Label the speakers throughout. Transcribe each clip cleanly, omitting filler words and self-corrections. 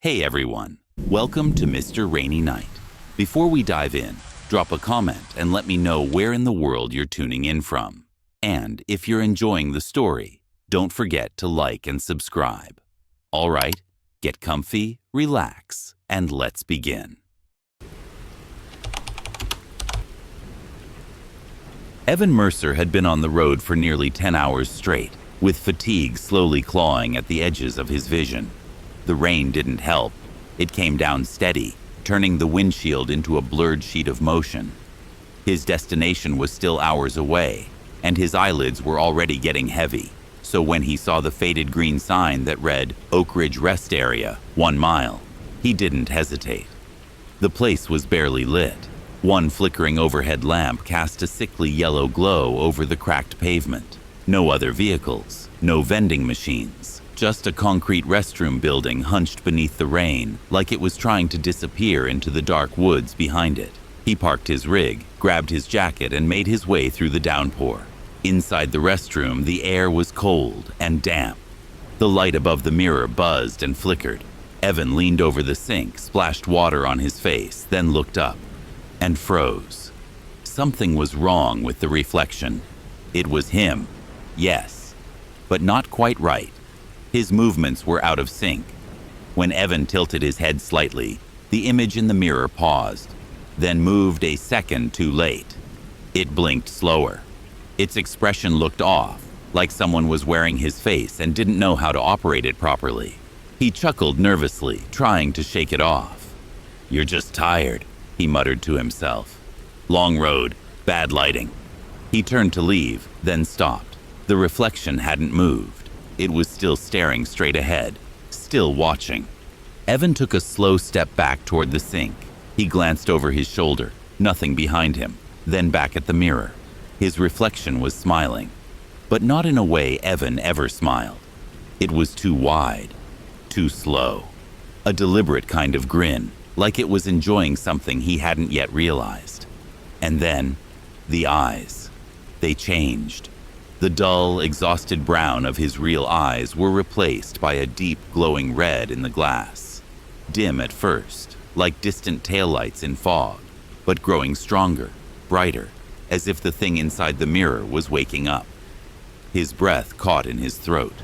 Speaker 1: Hey everyone, welcome to Mr. Rainy Night. Before we dive in, drop a comment and let me know where in the world you're tuning in from. And if you're enjoying the story, don't forget to like and subscribe. All right, get comfy, relax, and let's begin. Evan Mercer had been on the road for nearly 10 hours straight, with fatigue slowly clawing at the edges of his vision. The rain didn't help. It came down steady, turning the windshield into a blurred sheet of motion. His destination was still hours away, and his eyelids were already getting heavy. So when he saw the faded green sign that read Oak Ridge Rest Area, 1 mile, he didn't hesitate. The place was barely lit. One flickering overhead lamp cast a sickly yellow glow over the cracked pavement. No other vehicles, no vending machines. Just a concrete restroom building hunched beneath the rain, like it was trying to disappear into the dark woods behind it. He parked his rig, grabbed his jacket, and made his way through the downpour. Inside the restroom, the air was cold and damp. The light above the mirror buzzed and flickered. Evan leaned over the sink, splashed water on his face, then looked up and froze. Something was wrong with the reflection. It was him, yes, but not quite right. His movements were out of sync. When Evan tilted his head slightly, the image in the mirror paused, then moved a second too late. It blinked slower. Its expression looked off, like someone was wearing his face and didn't know how to operate it properly. He chuckled nervously, trying to shake it off. "You're just tired," he muttered to himself. Long road, bad lighting. He turned to leave, then stopped. The reflection hadn't moved. It was still staring straight ahead, still watching. Evan took a slow step back toward the sink. He glanced over his shoulder, nothing behind him, then back at the mirror. His reflection was smiling, but not in a way Evan ever smiled. It was too wide, too slow. A deliberate kind of grin, like it was enjoying something he hadn't yet realized. And then, the eyes. They changed. The dull, exhausted brown of his real eyes were replaced by a deep, glowing red in the glass. Dim at first, like distant taillights in fog, but growing stronger, brighter, as if the thing inside the mirror was waking up. His breath caught in his throat.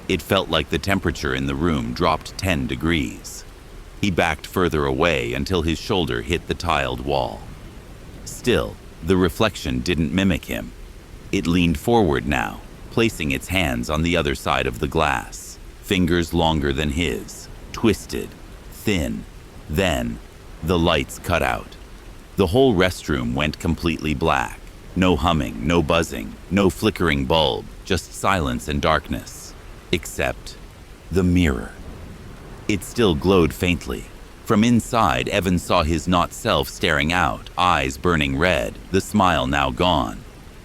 Speaker 1: It felt like the temperature in the room dropped 10 degrees. He backed further away until his shoulder hit the tiled wall. Still, the reflection didn't mimic him. It leaned forward now, placing its hands on the other side of the glass, fingers longer than his, twisted, thin. Then, the lights cut out. The whole restroom went completely black. No humming, no buzzing, no flickering bulb, just silence and darkness. Except the mirror. It still glowed faintly. From inside, Evan saw his not-self staring out, eyes burning red, the smile now gone.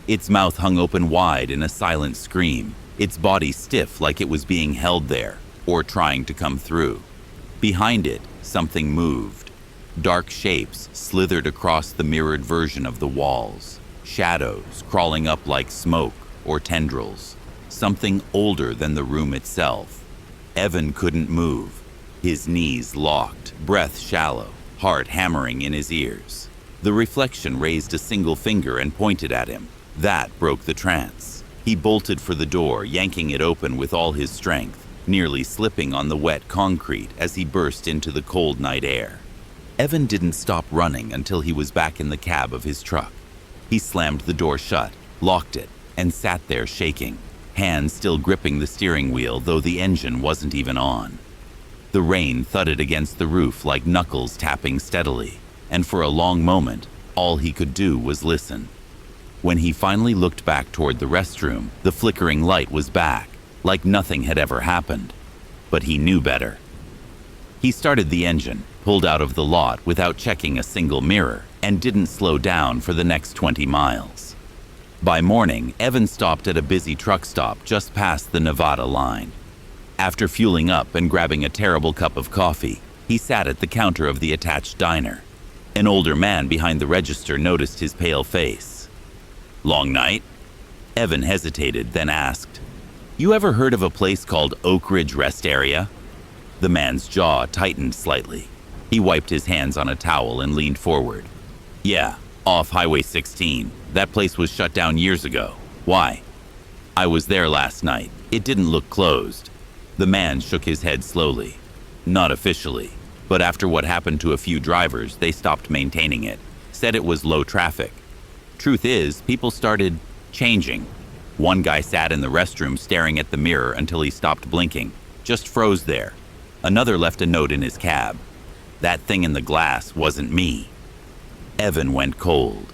Speaker 1: Its mouth hung open wide in a silent scream, its body stiff like it was being held there, or trying to come through. Behind it, something moved. Dark shapes slithered across the mirrored version of the walls, shadows crawling up like smoke or tendrils, something older than the room itself. Evan couldn't move, his knees locked, breath shallow, heart hammering in his ears. The reflection raised a single finger and pointed at him. That broke the trance. He bolted for the door, yanking it open with all his strength, nearly slipping on the wet concrete as he burst into the cold night air. Evan didn't stop running until he was back in the cab of his truck. He slammed the door shut, locked it, and sat there shaking, hands still gripping the steering wheel though the engine wasn't even on. The rain thudded against the roof like knuckles tapping steadily, and for a long moment, all he could do was listen. When he finally looked back toward the restroom, the flickering light was back, like nothing had ever happened. But he knew better. He started the engine, pulled out of the lot without checking a single mirror, and didn't slow down for the next 20 miles. By morning, Evan stopped at a busy truck stop just past the Nevada line. After fueling up and grabbing a terrible cup of coffee, he sat at the counter of the attached diner. An older man behind the register noticed his pale face. "Long night?" Evan hesitated, then asked, "You ever heard of a place called Oak Ridge Rest Area?" The man's jaw tightened slightly. He wiped his hands on a towel and leaned forward. Yeah, off Highway 16. That place was shut down years ago. Why? I was there last night. It didn't look closed. The man shook his head slowly. Not officially, but after what happened to a few drivers, they stopped maintaining it. Said it was low traffic. Truth is, people started changing. One guy sat in the restroom staring at the mirror until he stopped blinking. Just froze there. Another left a note in his cab. That thing in the glass wasn't me. Evan went cold.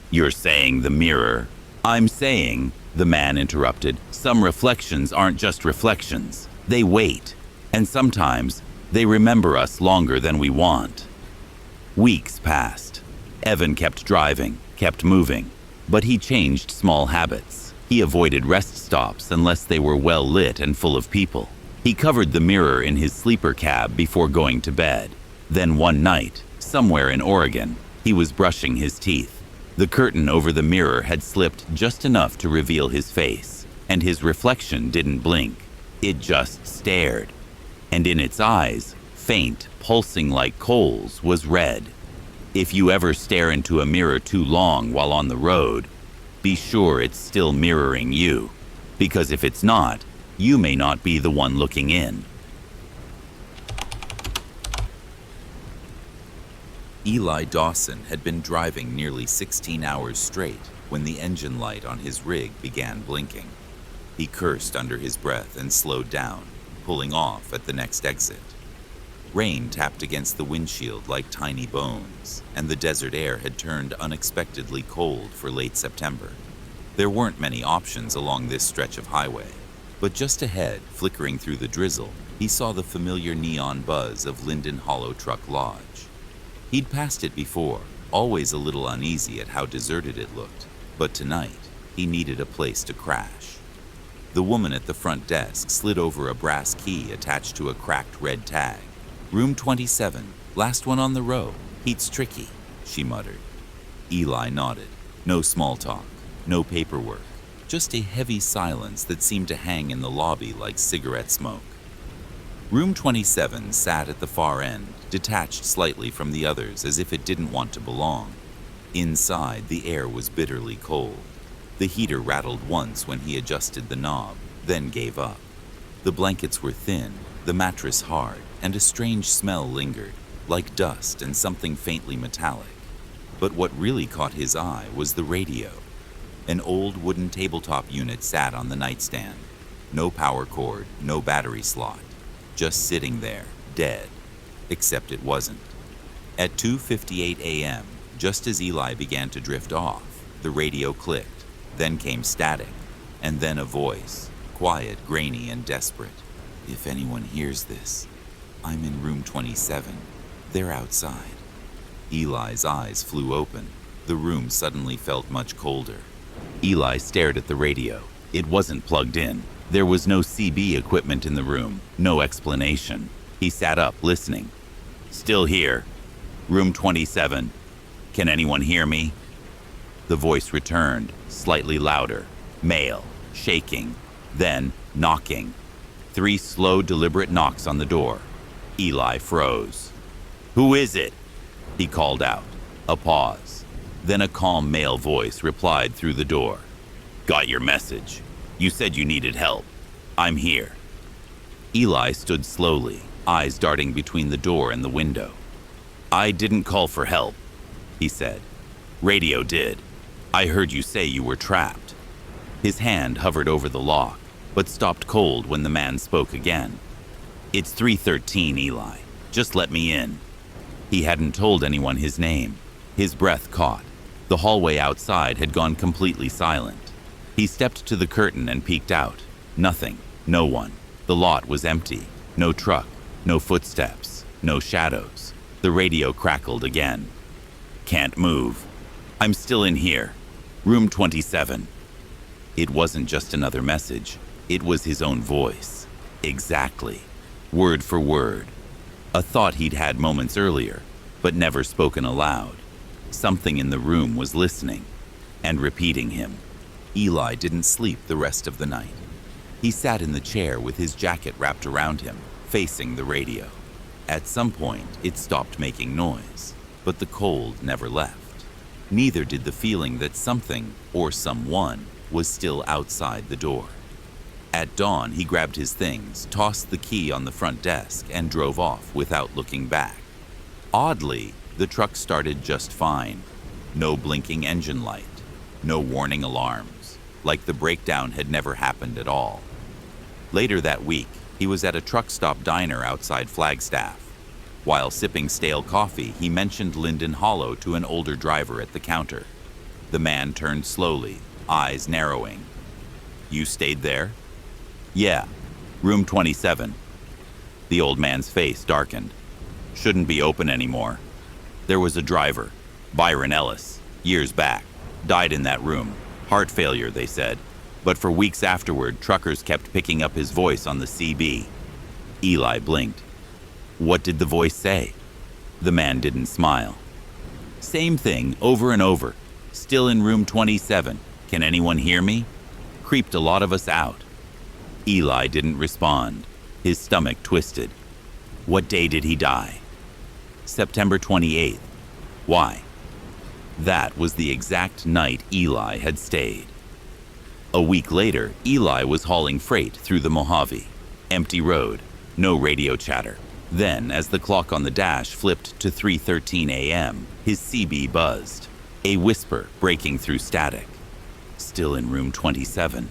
Speaker 1: You're saying the mirror? I'm saying, the man interrupted, some reflections aren't just reflections. They wait. And sometimes they remember us longer than we want. Weeks passed. Evan kept driving, kept moving, but he changed small habits. He avoided rest stops unless they were well lit and full of people. He covered the mirror in his sleeper cab before going to bed. Then one night, somewhere in Oregon, he was brushing his teeth. The curtain over the mirror had slipped just enough to reveal his face, and his reflection didn't blink. It just stared. And in its eyes, faint, pulsing like coals, was red. If you ever stare into a mirror too long while on the road, be sure it's still mirroring you, because if it's not, you may not be the one looking in. Eli Dawson had been driving nearly 16 hours straight when the engine light on his rig began blinking. He cursed under his breath and slowed down, pulling off at the next exit. Rain tapped against the windshield like tiny bones, and the desert air had turned unexpectedly cold for late September. There weren't many options along this stretch of highway, but just ahead, flickering through the drizzle, he saw the familiar neon buzz of Linden Hollow Truck Lodge. He'd passed it before, always a little uneasy at how deserted it looked, but tonight he needed a place to crash. The woman at the front desk slid over a brass key attached to a cracked red tag. Room 27, last one on the row. Heat's tricky, she muttered. Eli nodded. No small talk, no paperwork, just a heavy silence that seemed to hang in the lobby like cigarette smoke. Room 27 sat at the far end, detached slightly from the others as if it didn't want to belong. Inside, the air was bitterly cold. The heater rattled once when he adjusted the knob, then gave up. The blankets were thin, the mattress hard, and a strange smell lingered, like dust and something faintly metallic. But what really caught his eye was the radio. An old wooden tabletop unit sat on the nightstand. No power cord, no battery slot. Just sitting there, dead. Except it wasn't. At 2:58 a.m., just as Eli began to drift off, the radio clicked, then came static, and then a voice, quiet, grainy, and desperate. If anyone hears this, I'm in room 27. They're outside. Eli's eyes flew open. The room suddenly felt much colder. Eli stared at the radio. It wasn't plugged in. There was no CB equipment in the room, no explanation. He sat up, listening. Still here. Room 27. Can anyone hear me? The voice returned, slightly louder. Male, shaking, then knocking. 3 slow, deliberate knocks on the door. Eli froze. Who is it? He called out. A pause. Then a calm male voice replied through the door. Got your message. You said you needed help. I'm here. Eli stood slowly, eyes darting between the door and the window. I didn't call for help, he said. Radio did. I heard you say you were trapped. His hand hovered over the lock, but stopped cold when the man spoke again. It's 3:13, Eli. Just let me in. He hadn't told anyone his name. His breath caught. The hallway outside had gone completely silent. He stepped to the curtain and peeked out. Nothing. No one. The lot was empty. No truck. No footsteps. No shadows. The radio crackled again. Can't move. I'm still in here. Room 27. It wasn't just another message. It was his own voice. Exactly. Word for word. A thought he'd had moments earlier, but never spoken aloud. Something in the room was listening and repeating him. Eli didn't sleep the rest of the night. He sat in the chair with his jacket wrapped around him, facing the radio. At some point, it stopped making noise, but the cold never left. Neither did the feeling that something, or someone, was still outside the door. At dawn, he grabbed his things, tossed the key on the front desk, and drove off without looking back. Oddly, the truck started just fine. No blinking engine light, no warning alarms, like the breakdown had never happened at all. Later that week, he was at a truck stop diner outside Flagstaff. While sipping stale coffee, he mentioned Linden Hollow to an older driver at the counter. The man turned slowly, eyes narrowing. "You stayed there?" "Yeah, room 27. The old man's face darkened. "Shouldn't be open anymore. There was a driver, Byron Ellis, years back. Died in that room. Heart failure, they said. But for weeks afterward, truckers kept picking up his voice on the CB." Eli blinked. "What did the voice say?" The man didn't smile. "Same thing, over and over. Still in room 27. Can anyone hear me?" Creeped a lot of us out. Eli didn't respond. His stomach twisted. "What day did he die?" "September 28th. Why?" That was the exact night Eli had stayed. A week later, Eli was hauling freight through the Mojave. Empty road, no radio chatter. Then, as the clock on the dash flipped to 3:13 a.m., his CB buzzed, a whisper breaking through static. "Still in room 27.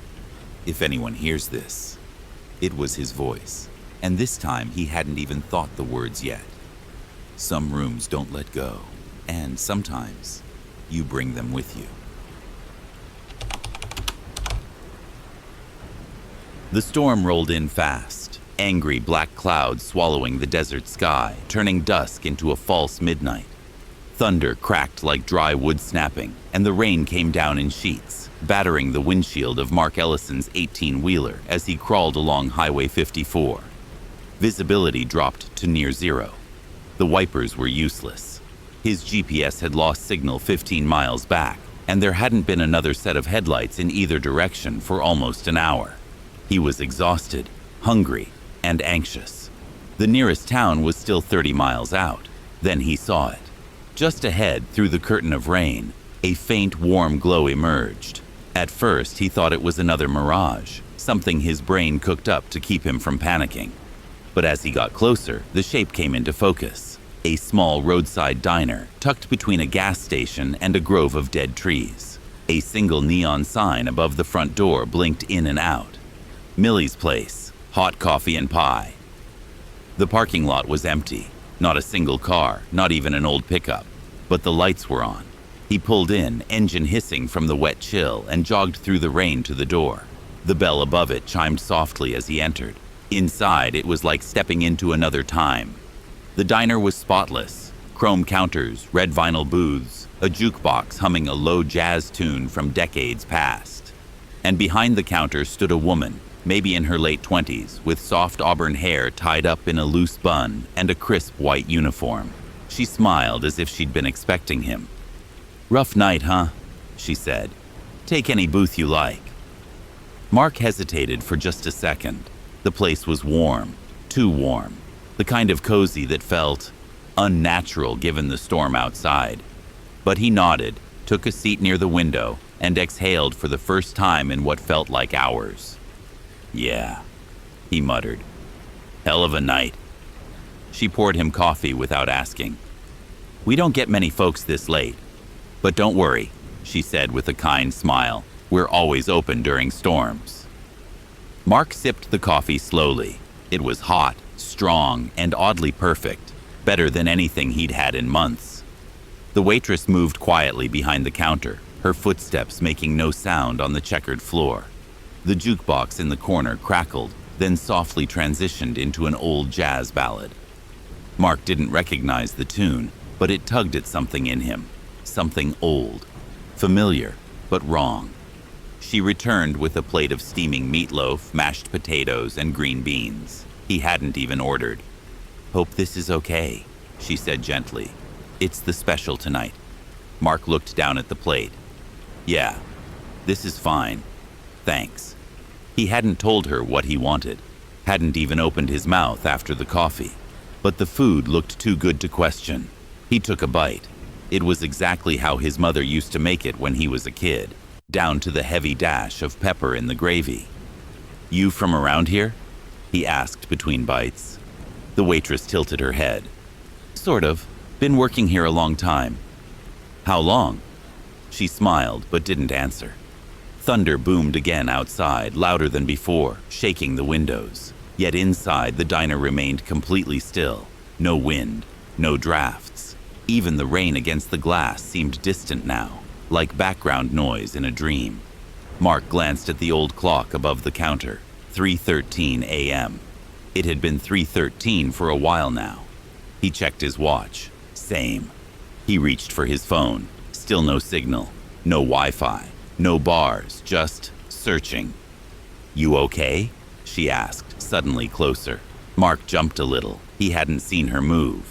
Speaker 1: If anyone hears this." It was his voice, and this time he hadn't even thought the words yet. Some rooms don't let go, and sometimes you bring them with you. The storm rolled in fast, angry black clouds swallowing the desert sky, turning dusk into a false midnight. Thunder cracked like dry wood snapping, and the rain came down in sheets, battering the windshield of Mark Ellison's 18-wheeler as he crawled along Highway 54. Visibility dropped to near zero. The wipers were useless. His GPS had lost signal 15 miles back, and there hadn't been another set of headlights in either direction for almost an hour. He was exhausted, hungry, and anxious. The nearest town was still 30 miles out. Then he saw it. Just ahead, through the curtain of rain, a faint, warm glow emerged. At first, he thought it was another mirage, something his brain cooked up to keep him from panicking. But as he got closer, the shape came into focus. A small roadside diner, tucked between a gas station and a grove of dead trees. A single neon sign above the front door blinked in and out. "Millie's Place, hot coffee and pie." The parking lot was empty. Not a single car, not even an old pickup. But the lights were on. He pulled in, engine hissing from the wet chill, and jogged through the rain to the door. The bell above it chimed softly as he entered. Inside, it was like stepping into another time. The diner was spotless. Chrome counters, red vinyl booths, a jukebox humming a low jazz tune from decades past. And behind the counter stood a woman, maybe in her late 20s, with soft auburn hair tied up in a loose bun and a crisp white uniform. She smiled as if she'd been expecting him. "Rough night, huh?" she said. "Take any booth you like." Mark hesitated for just a second. The place was warm, too warm, the kind of cozy that felt unnatural given the storm outside. But he nodded, took a seat near the window, and exhaled for the first time in what felt like hours. "Yeah," he muttered. "Hell of a night." She poured him coffee without asking. "We don't get many folks this late. But don't worry," she said with a kind smile. "We're always open during storms." Mark sipped the coffee slowly. It was hot, strong, and oddly perfect, better than anything he'd had in months. The waitress moved quietly behind the counter, her footsteps making no sound on the checkered floor. The jukebox in the corner crackled, then softly transitioned into an old jazz ballad. Mark didn't recognize the tune, but it tugged at something in him, something old, familiar, but wrong. She returned with a plate of steaming meatloaf, mashed potatoes, and green beans. He hadn't even ordered. "Hope this is okay," she said gently. "It's the special tonight." Mark looked down at the plate. "Yeah, this is fine. Thanks." He hadn't told her what he wanted, hadn't even opened his mouth after the coffee. But the food looked too good to question. He took a bite. It was exactly how his mother used to make it when he was a kid, down to the heavy dash of pepper in the gravy. "You from around here?" he asked between bites. The waitress tilted her head. "Sort of. Been working here a long time." "How long?" She smiled but didn't answer. Thunder boomed again outside, louder than before, shaking the windows. Yet inside, the diner remained completely still. No wind, no drafts. Even the rain against the glass seemed distant now, like background noise in a dream. Mark glanced at the old clock above the counter. 3:13 a.m. It had been 3:13 for a while now. He checked his watch. Same. He reached for his phone. Still no signal. No Wi-Fi. No bars. Just searching. "You okay?" she asked, suddenly closer. Mark jumped a little. He hadn't seen her move.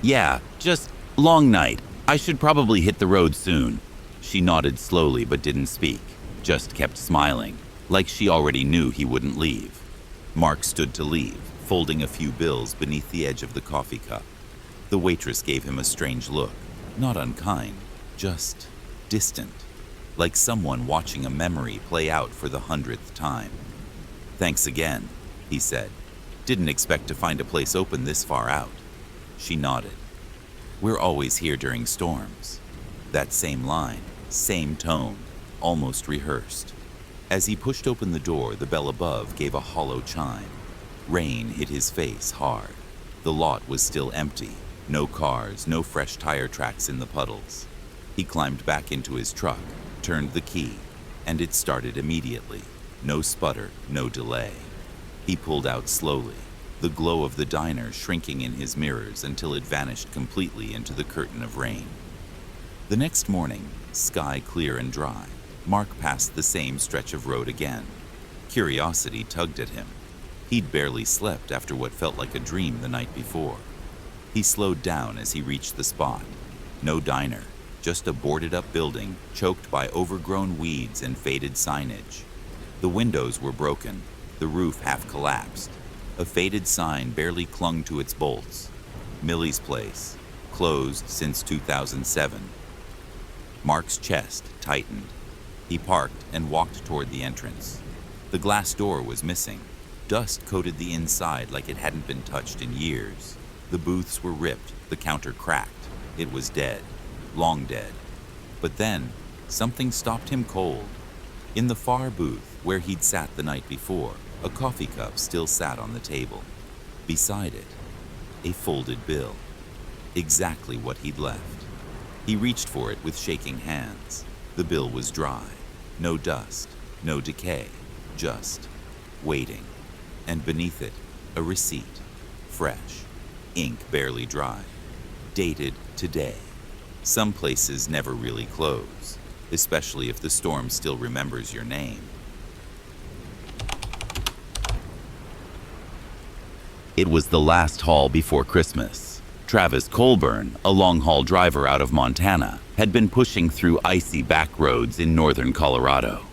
Speaker 1: "Yeah, just long night. I should probably hit the road soon." She nodded slowly but didn't speak, just kept smiling, like she already knew he wouldn't leave. Mark stood to leave, folding a few bills beneath the edge of the coffee cup. The waitress gave him a strange look, not unkind, just distant, like someone watching a memory play out for the 100th time. "Thanks again," he said. "Didn't expect to find a place open this far out." She nodded. "We're always here during storms." That same line, same tone, almost rehearsed. As he pushed open the door, the bell above gave a hollow chime. Rain hit his face hard. The lot was still empty. No cars, no fresh tire tracks in the puddles. He climbed back into his truck, turned the key, and it started immediately. No sputter, no delay. He pulled out slowly, the glow of the diner shrinking in his mirrors until it vanished completely into the curtain of rain. The next morning, sky clear and dry, Mark passed the same stretch of road again. Curiosity tugged at him. He'd barely slept after what felt like a dream the night before. He slowed down as he reached the spot. No diner, just a boarded-up building choked by overgrown weeds and faded signage. The windows were broken, the roof half collapsed. A faded sign barely clung to its bolts. "Millie's Place, closed since 2007. Mark's chest tightened. He parked and walked toward the entrance. The glass door was missing. Dust coated the inside like it hadn't been touched in years. The booths were ripped, the counter cracked. It was dead, long dead. But then, something stopped him cold. In the far booth, where he'd sat the night before, a coffee cup still sat on the table. Beside it, a folded bill. Exactly what he'd left. He reached for it with shaking hands. The bill was dry. No dust, no decay, just waiting. And beneath it, a receipt. Fresh. Ink barely dry. Dated today. Some places never really close, especially if the storm still remembers your name. It was the last haul before Christmas. Travis Colburn, a long-haul driver out of Montana, had been pushing through icy back roads in northern Colorado.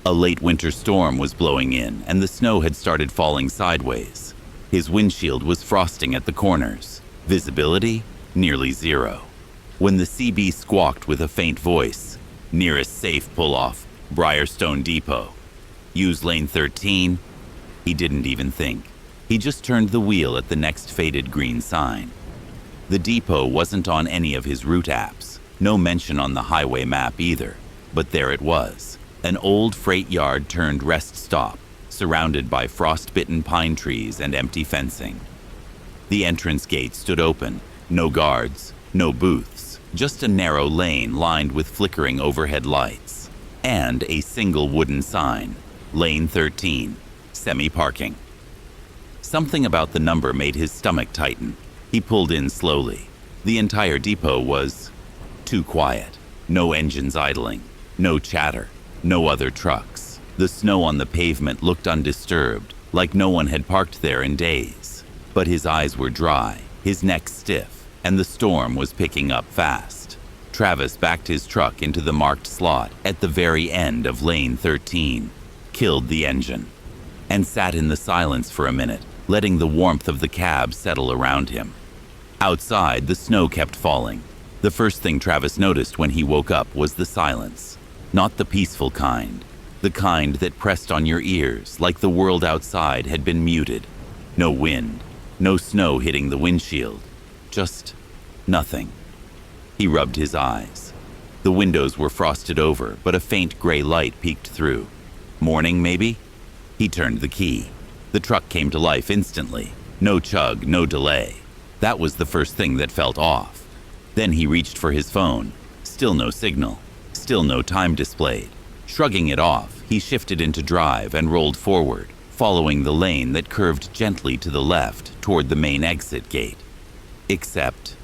Speaker 1: A late winter storm was blowing in, and the snow had started falling sideways. His windshield was frosting at the corners. Visibility? Nearly zero. When the CB squawked with a faint voice, "Nearest safe pull-off, Briarstone Depot. Use lane 13. He didn't even think. He just turned the wheel at the next faded green sign. The depot wasn't on any of his route apps. No mention on the highway map either. But there it was. An old freight yard turned rest stop, surrounded by frost-bitten pine trees and empty fencing. The entrance gate stood open. No guards, no booths, just a narrow lane lined with flickering overhead lights. And a single wooden sign, Lane 13, semi-parking. Something about the number made his stomach tighten. He pulled in slowly. The entire depot was too quiet. No engines idling, no chatter, no other trucks. The snow on the pavement looked undisturbed, like no one had parked there in days. But his eyes were dry, his neck stiff, and the storm was picking up fast. Travis backed his truck into the marked slot at the very end of lane 13, killed the engine. and sat in the silence for a minute, letting the warmth of the cab settle around him. Outside, the snow kept falling. The first thing Travis noticed when he woke up was the silence. Not the peaceful kind, the kind that pressed on your ears like the world outside had been muted. No wind, no snow hitting the windshield, just nothing. He rubbed his eyes. The windows were frosted over, but a faint gray light peeked through. Morning, maybe? He turned the key. The truck came to life instantly. No chug, no delay. That was the first thing that felt off. Then he reached for his phone. Still no signal. Still no time displayed. Shrugging it off, he shifted into drive and rolled forward, following the lane that curved gently to the left toward the main exit gate. Except,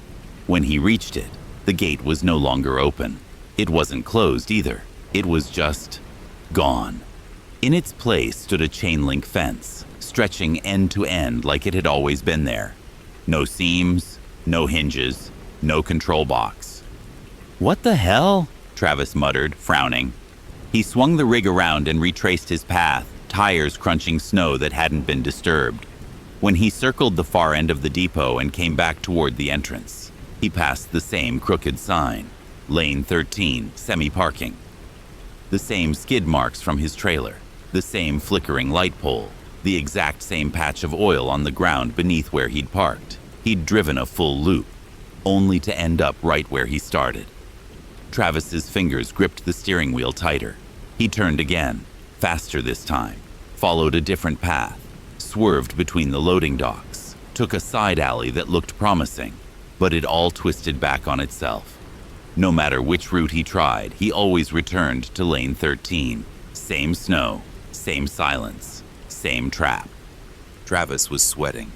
Speaker 1: when he reached it, the gate was no longer open. It wasn't closed either. It was just gone. In its place stood a chain-link fence, stretching end to end like it had always been there. No seams, no hinges, no control box. "What the hell?" Travis muttered, frowning. He swung the rig around and retraced his path, tires crunching snow that hadn't been disturbed. When he circled the far end of the depot and came back toward the entrance, he passed the same crooked sign, Lane 13, semi-parking. The same skid marks from his trailer, the same flickering light pole, the exact same patch of oil on the ground beneath where he'd parked. He'd driven a full loop, only to end up right where he started. Travis's fingers gripped the steering wheel tighter. He turned again, faster this time, followed a different path, swerved between the loading docks, took a side alley that looked promising, but it all twisted back on itself. No matter which route he tried, he always returned to lane 13. Same snow, same silence, same trap. Travis was sweating.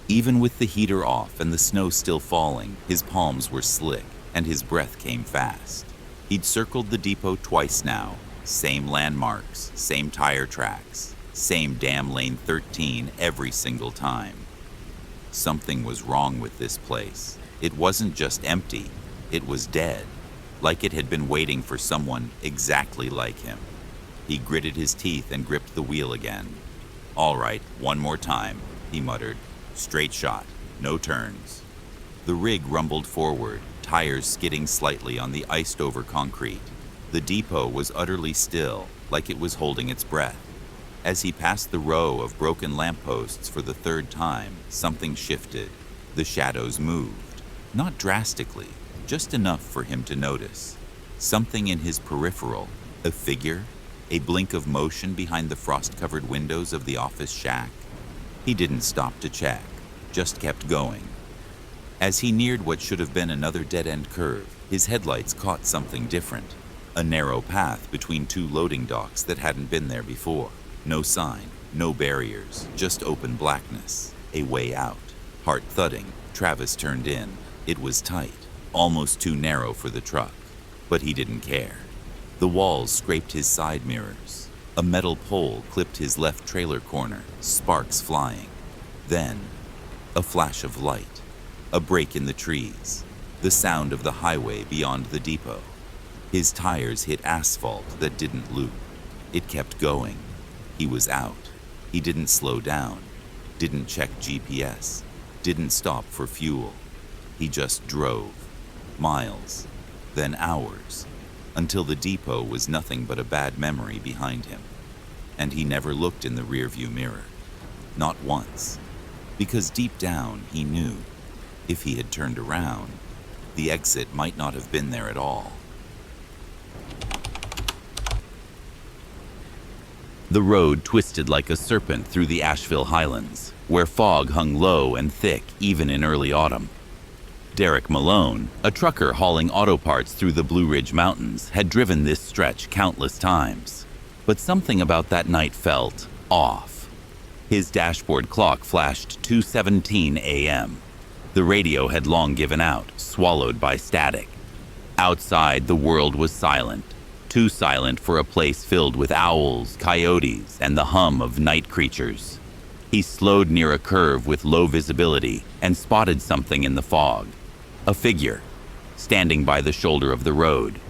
Speaker 1: Even with the heater off and the snow still falling, his palms were slick and his breath came fast. He'd circled the depot twice now. Same landmarks, same tire tracks, same damn lane 13 every single time. Something was wrong with this place. It wasn't just empty, it was dead, like it had been waiting for someone exactly like him. He gritted his teeth and gripped the wheel again. "All right, one more time," he muttered. "Straight shot, no turns." The rig rumbled forward, tires skidding slightly on the iced-over concrete. The depot was utterly still, like it was holding its breath. As he passed the row of broken lampposts for the third time, something shifted. The shadows moved. Not drastically, just enough for him to notice. Something in his peripheral, a figure, a blink of motion behind the frost-covered windows of the office shack. He didn't stop to check, just kept going. As he neared what should have been another dead-end curve, his headlights caught something different. A narrow path between two loading docks that hadn't been there before. No sign, no barriers, just open blackness. A way out. Heart thudding, Travis turned in. It was tight, almost too narrow for the truck, but he didn't care. The walls scraped his side mirrors. A metal pole clipped his left trailer corner, sparks flying. Then, a flash of light. A break in the trees, the sound of the highway beyond the depot. His tires hit asphalt that didn't loop. It kept going. He was out. He didn't slow down, didn't check GPS, didn't stop for fuel. He just drove. Miles, then hours, until the depot was nothing but a bad memory behind him. And he never looked in the rearview mirror. Not once. Because deep down he knew, if he had turned around, the exit might not have been there at all. The road twisted like a serpent through the Asheville Highlands, where fog hung low and thick even in early autumn. Derek Malone, a trucker hauling auto parts through the Blue Ridge Mountains, had driven this stretch countless times. But something about that night felt off. His dashboard clock flashed 2:17 a.m. The radio had long given out, swallowed by static. Outside, the world was silent, too silent for a place filled with owls, coyotes, and the hum of night creatures. He slowed near a curve with low visibility and spotted something in the fog. A figure, standing by the shoulder of the road.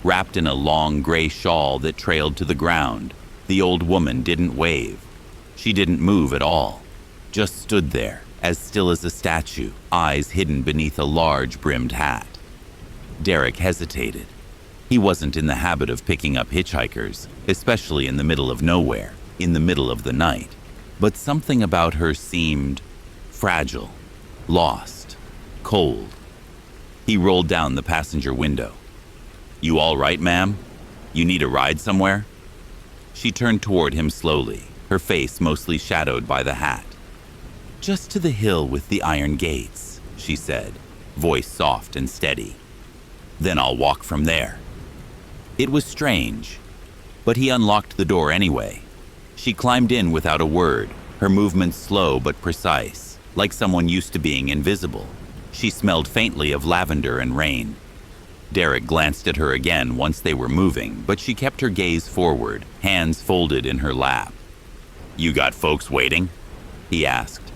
Speaker 1: Wrapped in a long gray shawl that trailed to the ground, the old woman didn't wave. She didn't move at all, just stood there, as still as a statue, eyes hidden beneath a large brimmed hat. Derek hesitated. He wasn't in the habit of picking up hitchhikers, especially in the middle of nowhere, in the middle of the night. But something about her seemed fragile, lost, cold. He rolled down the passenger window. "You all right, ma'am? You need a ride somewhere?" She turned toward him slowly, her face mostly shadowed by the hat. "Just to the hill with the iron gates," she said, voice soft and steady. "Then I'll walk from there." It was strange, but he unlocked the door anyway. She climbed in without a word, her movements slow but precise, like someone used to being invisible. She smelled faintly of lavender and rain. Derek glanced at her again once they were moving, but she kept her gaze forward, hands folded in her lap. "You got folks waiting?" he asked.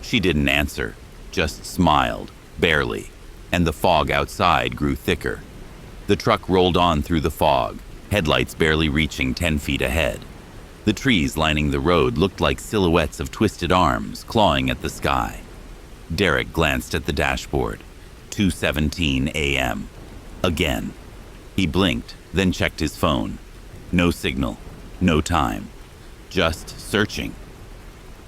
Speaker 1: She didn't answer, just smiled, barely, and the fog outside grew thicker. The truck rolled on through the fog, headlights barely reaching 10 feet ahead. The trees lining the road looked like silhouettes of twisted arms clawing at the sky. Derek glanced at the dashboard. 2:17 a.m. Again. He blinked, then checked his phone. No signal, no time. Just searching.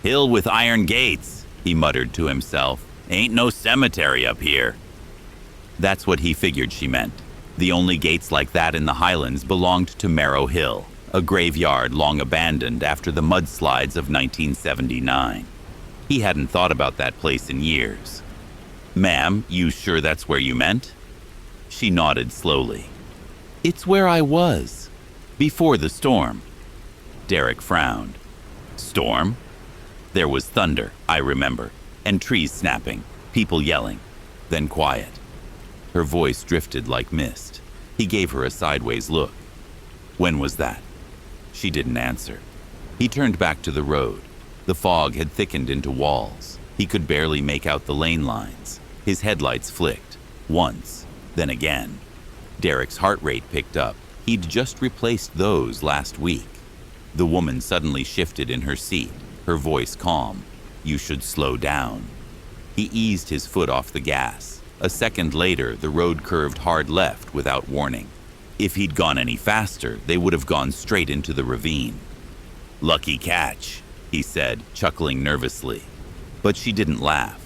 Speaker 1: "Hill with iron gates," he muttered to himself. "Ain't no cemetery up here." That's what he figured she meant. The only gates like that in the Highlands belonged to Marrow Hill, a graveyard long abandoned after the mudslides of 1979. He hadn't thought about that place in years. "Ma'am, you sure that's where you meant?" She nodded slowly. "It's where I was, before the storm." Derek frowned. "Storm?" There was thunder, I remember, and trees snapping, people yelling, then quiet. Her voice drifted like mist. He gave her a sideways look. "When was that?" She didn't answer. He turned back to the road. The fog had thickened into walls. He could barely make out the lane lines. His headlights flicked, once, then again. Derek's heart rate picked up. He'd just replaced those last week. The woman suddenly shifted in her seat, her voice calm. "You should slow down." He eased his foot off the gas. A second later, the road curved hard left without warning. If he'd gone any faster, they would have gone straight into the ravine. "Lucky catch," he said, chuckling nervously. But she didn't laugh.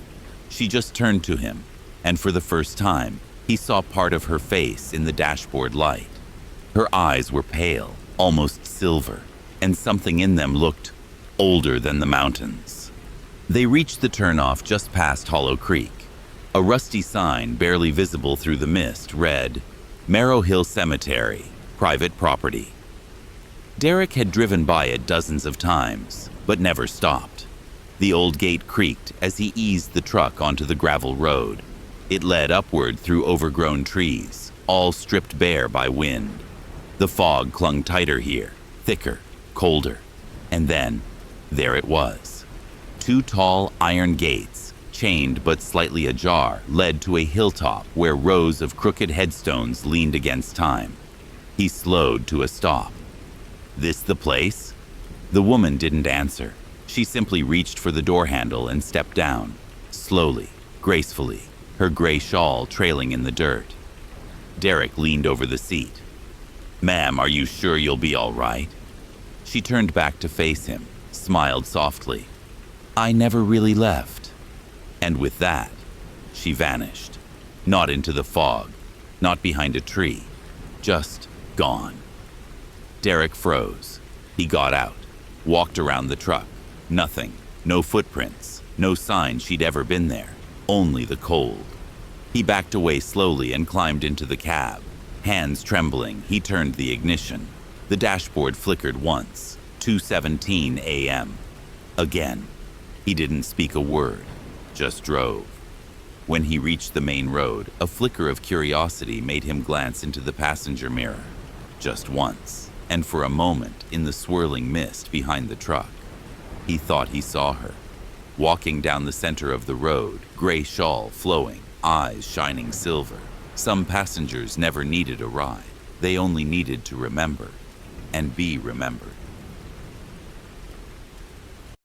Speaker 1: She just turned to him, and for the first time, he saw part of her face in the dashboard light. Her eyes were pale, almost silver, and something in them looked older than the mountains. They reached the turnoff just past Hollow Creek. A rusty sign, barely visible through the mist, read, "Marrow Hill Cemetery, private property." Derek had driven by it dozens of times, but never stopped. The old gate creaked as he eased the truck onto the gravel road. It led upward through overgrown trees, all stripped bare by wind. The fog clung tighter here, thicker, colder. And then, there it was. Two tall iron gates, chained but slightly ajar, led to a hilltop where rows of crooked headstones leaned against time. He slowed to a stop. "This the place?" The woman didn't answer. She simply reached for the door handle and stepped down, slowly, gracefully, her gray shawl trailing in the dirt. Derek leaned over the seat. "Ma'am, are you sure you'll be all right?" She turned back to face him, smiled softly. "I never really left." And with that, she vanished. Not into the fog, not behind a tree, just gone. Derek froze. He got out, walked around the truck. Nothing, no footprints, no sign she'd ever been there, only the cold. He backed away slowly and climbed into the cab. Hands trembling, he turned the ignition. The dashboard flickered once, 2:17 a.m. Again. He didn't speak a word, just drove. When he reached the main road, a flicker of curiosity made him glance into the passenger mirror. Just once, and for a moment in the swirling mist behind the truck. He thought he saw her. Walking down the center of the road, gray shawl flowing, eyes shining silver. Some passengers never needed a ride. They only needed to remember and be remembered.